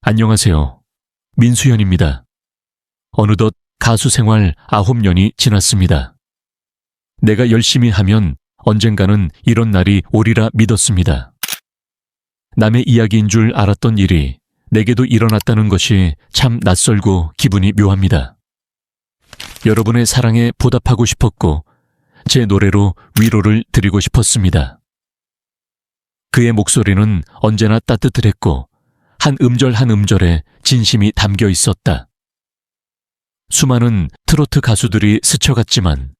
안녕하세요. 민수현입니다. 어느덧 가수 생활 9년이 지났습니다. 내가 열심히 하면 언젠가는 이런 날이 오리라 믿었습니다. 남의 이야기인 줄 알았던 일이 내게도 일어났다는 것이 참 낯설고 기분이 묘합니다. 여러분의 사랑에 보답하고 싶었고 제 노래로 위로를 드리고 싶었습니다. 그의 목소리는 언제나 따뜻했고 한 음절 한 음절에 진심이 담겨 있었다. 수많은 트로트 가수들이 스쳐갔지만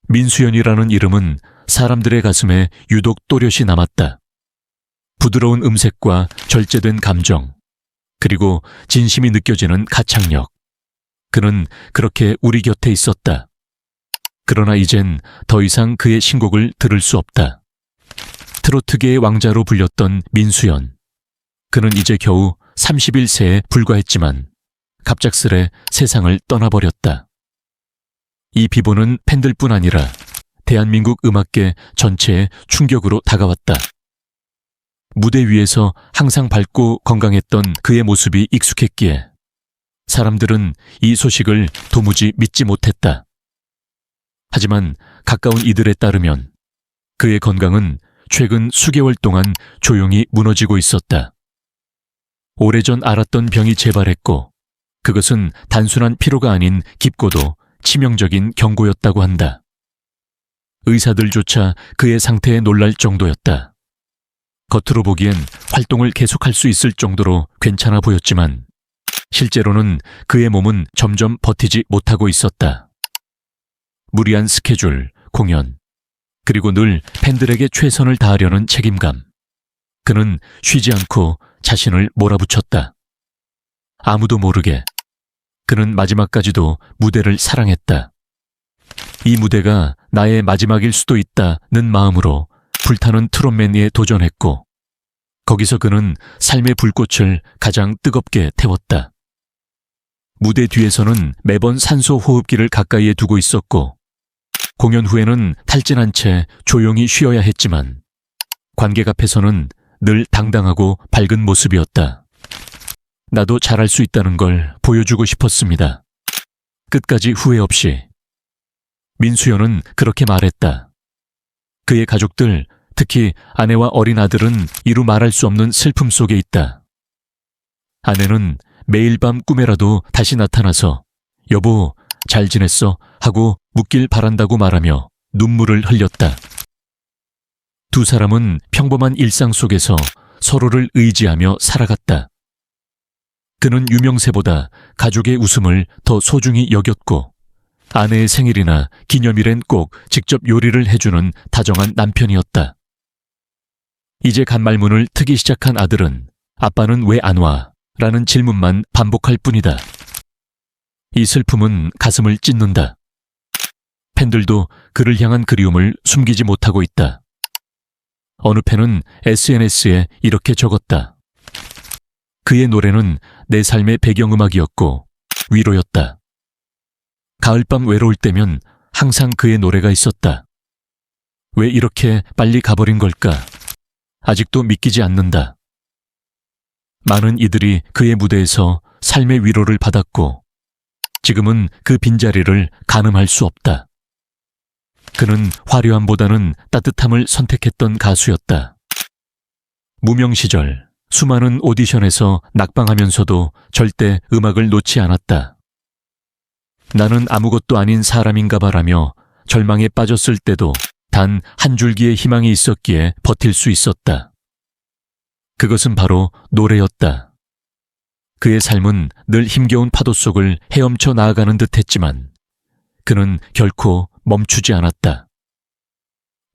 민수현이라는 이름은 사람들의 가슴에 유독 또렷이 남았다. 부드러운 음색과 절제된 감정, 그리고 진심이 느껴지는 가창력. 그는 그렇게 우리 곁에 있었다. 그러나 이젠 더 이상 그의 신곡을 들을 수 없다. 트로트계의 왕자로 불렸던 민수현. 그는 이제 겨우 31세에 불과했지만 갑작스레 세상을 떠나버렸다. 이 비보는 팬들뿐 아니라 대한민국 음악계 전체에 충격으로 다가왔다. 무대 위에서 항상 밝고 건강했던 그의 모습이 익숙했기에 사람들은 이 소식을 도무지 믿지 못했다. 하지만 가까운 이들에 따르면 그의 건강은 최근 수개월 동안 조용히 무너지고 있었다. 오래전 알았던 병이 재발했고 그것은 단순한 피로가 아닌 깊고도 치명적인 경고였다고 한다. 의사들조차 그의 상태에 놀랄 정도였다. 겉으로 보기엔 활동을 계속할 수 있을 정도로 괜찮아 보였지만 실제로는 그의 몸은 점점 버티지 못하고 있었다. 무리한 스케줄, 공연, 그리고 늘 팬들에게 최선을 다하려는 책임감. 그는 쉬지 않고 자신을 몰아붙였다. 아무도 모르게 그는 마지막까지도 무대를 사랑했다. 이 무대가 나의 마지막일 수도 있다는 마음으로 불타는 트롯맨에 도전했고 거기서 그는 삶의 불꽃을 가장 뜨겁게 태웠다. 무대 뒤에서는 매번 산소 호흡기를 가까이에 두고 있었고 공연 후에는 탈진한 채 조용히 쉬어야 했지만 관객 앞에서는 늘 당당하고 밝은 모습이었다. 나도 잘할 수 있다는 걸 보여주고 싶었습니다. 끝까지 후회 없이. 민수현은 그렇게 말했다. 그의 가족들, 특히 아내와 어린 아들은 이루 말할 수 없는 슬픔 속에 있다. 아내는 매일 밤 꿈에라도 다시 나타나서 여보, 잘 지냈어? 하고 묻길 바란다고 말하며 눈물을 흘렸다. 두 사람은 평범한 일상 속에서 서로를 의지하며 살아갔다. 그는 유명세보다 가족의 웃음을 더 소중히 여겼고 아내의 생일이나 기념일엔 꼭 직접 요리를 해주는 다정한 남편이었다. 이제 간말문을 트기 시작한 아들은 아빠는 왜 안 와? 라는 질문만 반복할 뿐이다. 이 슬픔은 가슴을 찢는다. 팬들도 그를 향한 그리움을 숨기지 못하고 있다. 어느 팬은 SNS에 이렇게 적었다. 그의 노래는 내 삶의 배경음악이었고 위로였다. 가을밤 외로울 때면 항상 그의 노래가 있었다. 왜 이렇게 빨리 가버린 걸까? 아직도 믿기지 않는다. 많은 이들이 그의 무대에서 삶의 위로를 받았고 지금은 그 빈자리를 가늠할 수 없다. 그는 화려함보다는 따뜻함을 선택했던 가수였다. 무명 시절 수많은 오디션에서 낙방하면서도 절대 음악을 놓지 않았다. 나는 아무것도 아닌 사람인가 봐라며 절망에 빠졌을 때도 단 한 줄기의 희망이 있었기에 버틸 수 있었다. 그것은 바로 노래였다. 그의 삶은 늘 힘겨운 파도 속을 헤엄쳐 나아가는 듯했지만 그는 결코 멈추지 않았다.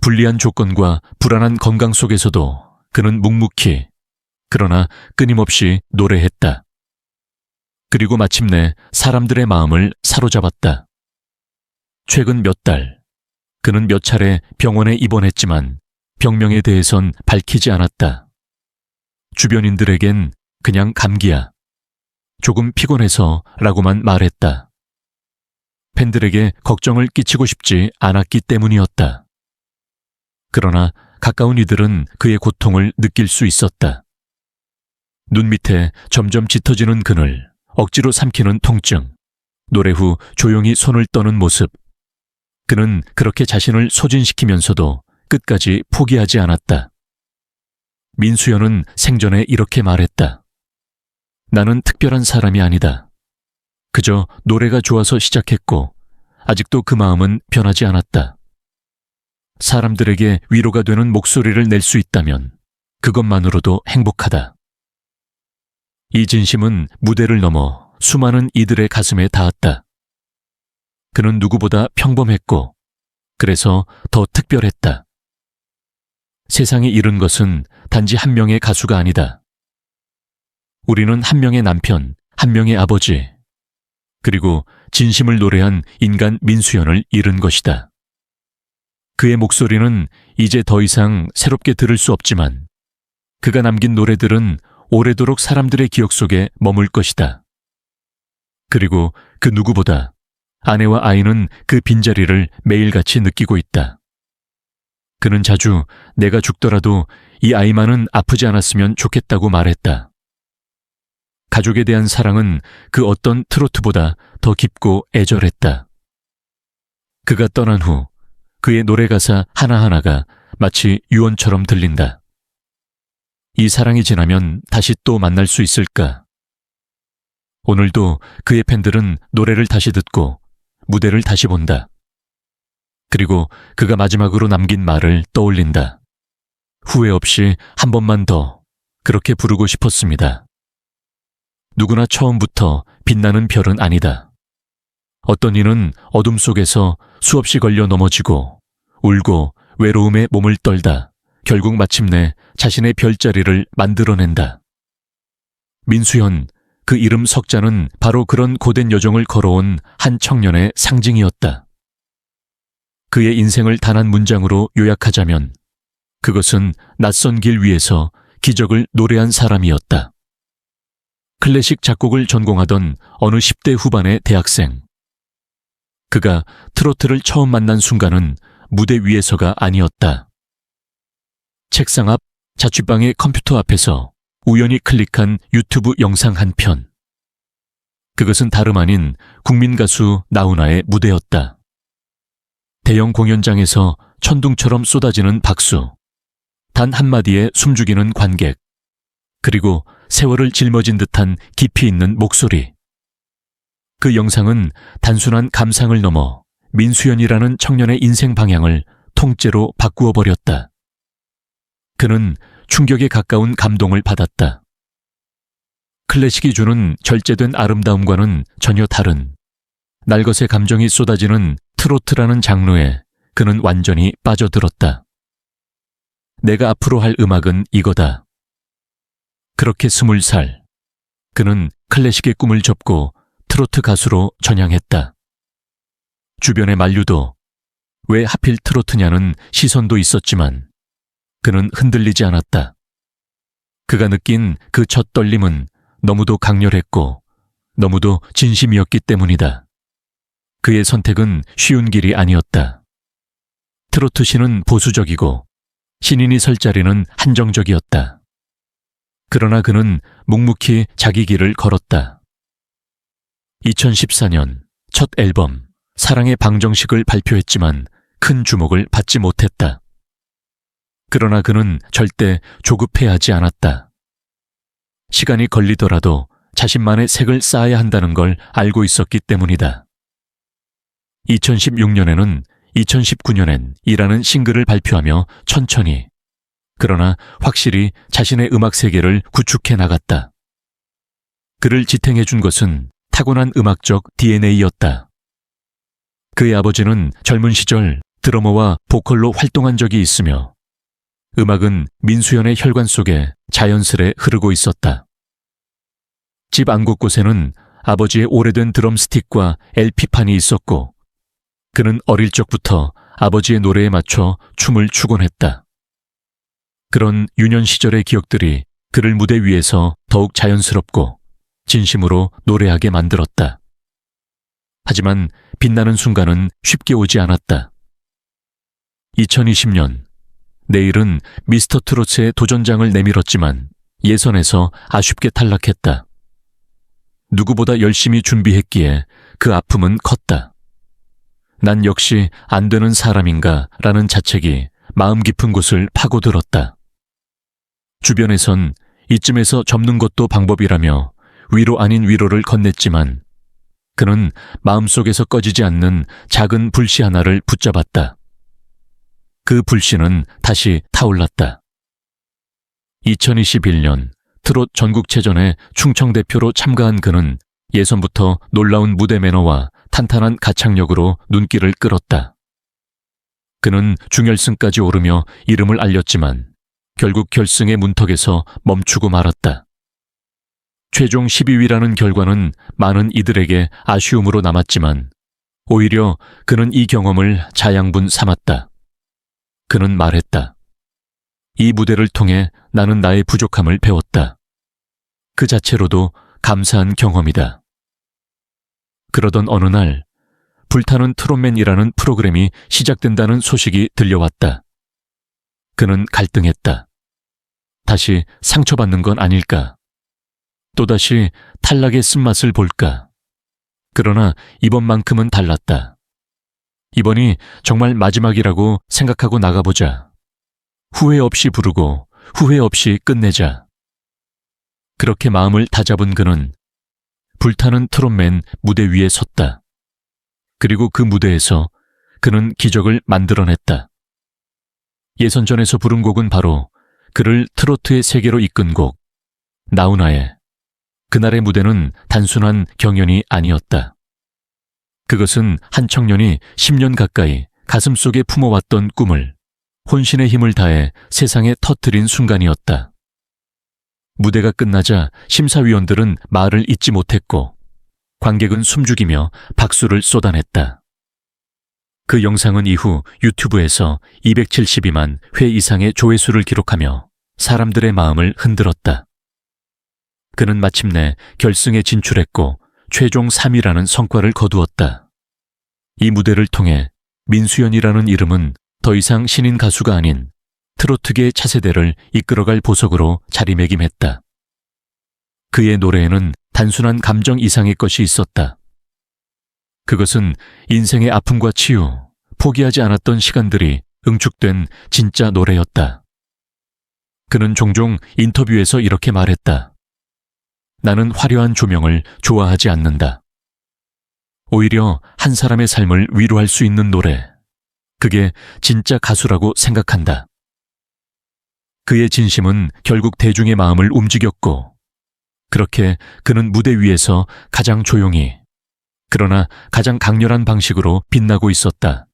불리한 조건과 불안한 건강 속에서도 그는 묵묵히 그러나 끊임없이 노래했다. 그리고 마침내 사람들의 마음을 사로잡았다. 최근 몇 달, 그는 몇 차례 병원에 입원했지만 병명에 대해선 밝히지 않았다. 주변인들에겐 그냥 감기야. 조금 피곤해서 라고만 말했다. 팬들에게 걱정을 끼치고 싶지 않았기 때문이었다. 그러나 가까운 이들은 그의 고통을 느낄 수 있었다. 눈 밑에 점점 짙어지는 그늘, 억지로 삼키는 통증, 노래 후 조용히 손을 떠는 모습. 그는 그렇게 자신을 소진시키면서도 끝까지 포기하지 않았다. 민수연은 생전에 이렇게 말했다. 나는 특별한 사람이 아니다. 그저 노래가 좋아서 시작했고 아직도 그 마음은 변하지 않았다. 사람들에게 위로가 되는 목소리를 낼 수 있다면 그것만으로도 행복하다. 이 진심은 무대를 넘어 수많은 이들의 가슴에 닿았다. 그는 누구보다 평범했고 그래서 더 특별했다. 세상이 잃은 것은 단지 한 명의 가수가 아니다. 우리는 한 명의 남편, 한 명의 아버지, 그리고 진심을 노래한 인간 민수연을 잃은 것이다. 그의 목소리는 이제 더 이상 새롭게 들을 수 없지만 그가 남긴 노래들은 오래도록 사람들의 기억 속에 머물 것이다. 그리고 그 누구보다 아내와 아이는 그 빈자리를 매일같이 느끼고 있다. 그는 자주 내가 죽더라도 이 아이만은 아프지 않았으면 좋겠다고 말했다. 가족에 대한 사랑은 그 어떤 트로트보다 더 깊고 애절했다. 그가 떠난 후 그의 노래 가사 하나하나가 마치 유언처럼 들린다. 이 사랑이 지나면 다시 또 만날 수 있을까? 오늘도 그의 팬들은 노래를 다시 듣고 무대를 다시 본다. 그리고 그가 마지막으로 남긴 말을 떠올린다. 후회 없이 한 번만 더 그렇게 부르고 싶었습니다. 누구나 처음부터 빛나는 별은 아니다. 어떤 이는 어둠 속에서 수없이 걸려 넘어지고 울고 외로움에 몸을 떨다 결국 마침내 자신의 별자리를 만들어낸다. 민수연, 그 이름 석자는 바로 그런 고된 여정을 걸어온 한 청년의 상징이었다. 그의 인생을 단 한 문장으로 요약하자면 그것은 낯선 길 위에서 기적을 노래한 사람이었다. 클래식 작곡을 전공하던 어느 10대 후반의 대학생. 그가 트로트를 처음 만난 순간은 무대 위에서가 아니었다. 책상 앞 자취방의 컴퓨터 앞에서 우연히 클릭한 유튜브 영상 한 편. 그것은 다름 아닌 국민 가수 나훈아의 무대였다. 대형 공연장에서 천둥처럼 쏟아지는 박수, 단 한마디에 숨죽이는 관객, 그리고 세월을 짊어진 듯한 깊이 있는 목소리. 그 영상은 단순한 감상을 넘어 민수연이라는 청년의 인생 방향을 통째로 바꾸어 버렸다. 그는 충격에 가까운 감동을 받았다. 클래식이 주는 절제된 아름다움과는 전혀 다른 날것의 감정이 쏟아지는 트로트라는 장르에 그는 완전히 빠져들었다. 내가 앞으로 할 음악은 이거다. 그렇게 20살, 그는 클래식의 꿈을 접고 트로트 가수로 전향했다. 주변의 만류도 왜 하필 트로트냐는 시선도 있었지만 그는 흔들리지 않았다. 그가 느낀 그 첫 떨림은 너무도 강렬했고 너무도 진심이었기 때문이다. 그의 선택은 쉬운 길이 아니었다. 트로트 신은 보수적이고 신인이 설 자리는 한정적이었다. 그러나 그는 묵묵히 자기 길을 걸었다. 2014년 첫 앨범 사랑의 방정식을 발표했지만 큰 주목을 받지 못했다. 그러나 그는 절대 조급해하지 않았다. 시간이 걸리더라도 자신만의 색을 쌓아야 한다는 걸 알고 있었기 때문이다. 2016년에는 2019년엔 이라는 싱글을 발표하며 천천히, 그러나 확실히 자신의 음악 세계를 구축해 나갔다. 그를 지탱해 준 것은 타고난 음악적 DNA였다. 그의 아버지는 젊은 시절 드러머와 보컬로 활동한 적이 있으며 음악은 민수연의 혈관 속에 자연스레 흐르고 있었다. 집 안 곳곳에는 아버지의 오래된 드럼 스틱과 LP판이 있었고 그는 어릴 적부터 아버지의 노래에 맞춰 춤을 추곤 했다. 그런 유년 시절의 기억들이 그를 무대 위에서 더욱 자연스럽고 진심으로 노래하게 만들었다. 하지만 빛나는 순간은 쉽게 오지 않았다. 2020년 내일은 미스터 트로트의 도전장을 내밀었지만 예선에서 아쉽게 탈락했다. 누구보다 열심히 준비했기에 그 아픔은 컸다. 난 역시 안 되는 사람인가 라는 자책이 마음 깊은 곳을 파고들었다. 주변에선 이쯤에서 접는 것도 방법이라며 위로 아닌 위로를 건넸지만 그는 마음속에서 꺼지지 않는 작은 불씨 하나를 붙잡았다. 그 불씨는 다시 타올랐다. 2021년 트롯 전국체전에 충청대표로 참가한 그는 예선부터 놀라운 무대 매너와 탄탄한 가창력으로 눈길을 끌었다. 그는 중결승까지 오르며 이름을 알렸지만 결국 결승의 문턱에서 멈추고 말았다. 최종 12위라는 결과는 많은 이들에게 아쉬움으로 남았지만 오히려 그는 이 경험을 자양분 삼았다. 그는 말했다. 이 무대를 통해 나는 나의 부족함을 배웠다. 그 자체로도 감사한 경험이다. 그러던 어느 날 불타는 트롯맨이라는 프로그램이 시작된다는 소식이 들려왔다. 그는 갈등했다. 다시 상처받는 건 아닐까? 또다시 탈락의 쓴맛을 볼까? 그러나 이번만큼은 달랐다. 이번이 정말 마지막이라고 생각하고 나가보자. 후회 없이 부르고 후회 없이 끝내자. 그렇게 마음을 다잡은 그는 불타는 트롯맨 무대 위에 섰다. 그리고 그 무대에서 그는 기적을 만들어냈다. 예선전에서 부른 곡은 바로 그를 트로트의 세계로 이끈 곡 나훈아의. 그날의 무대는 단순한 경연이 아니었다. 그것은 한 청년이 10년 가까이 가슴속에 품어왔던 꿈을 혼신의 힘을 다해 세상에 터뜨린 순간이었다. 무대가 끝나자 심사위원들은 말을 잇지 못했고 관객은 숨죽이며 박수를 쏟아냈다. 그 영상은 이후 유튜브에서 272만 회 이상의 조회수를 기록하며 사람들의 마음을 흔들었다. 그는 마침내 결승에 진출했고 최종 3위라는 성과를 거두었다. 이 무대를 통해 민수연이라는 이름은 더 이상 신인 가수가 아닌 트로트계의 차세대를 이끌어갈 보석으로 자리매김했다. 그의 노래에는 단순한 감정 이상의 것이 있었다. 그것은 인생의 아픔과 치유, 포기하지 않았던 시간들이 응축된 진짜 노래였다. 그는 종종 인터뷰에서 이렇게 말했다. 나는 화려한 조명을 좋아하지 않는다. 오히려 한 사람의 삶을 위로할 수 있는 노래, 그게 진짜 가수라고 생각한다. 그의 진심은 결국 대중의 마음을 움직였고 그렇게 그는 무대 위에서 가장 조용히 그러나 가장 강렬한 방식으로 빛나고 있었다.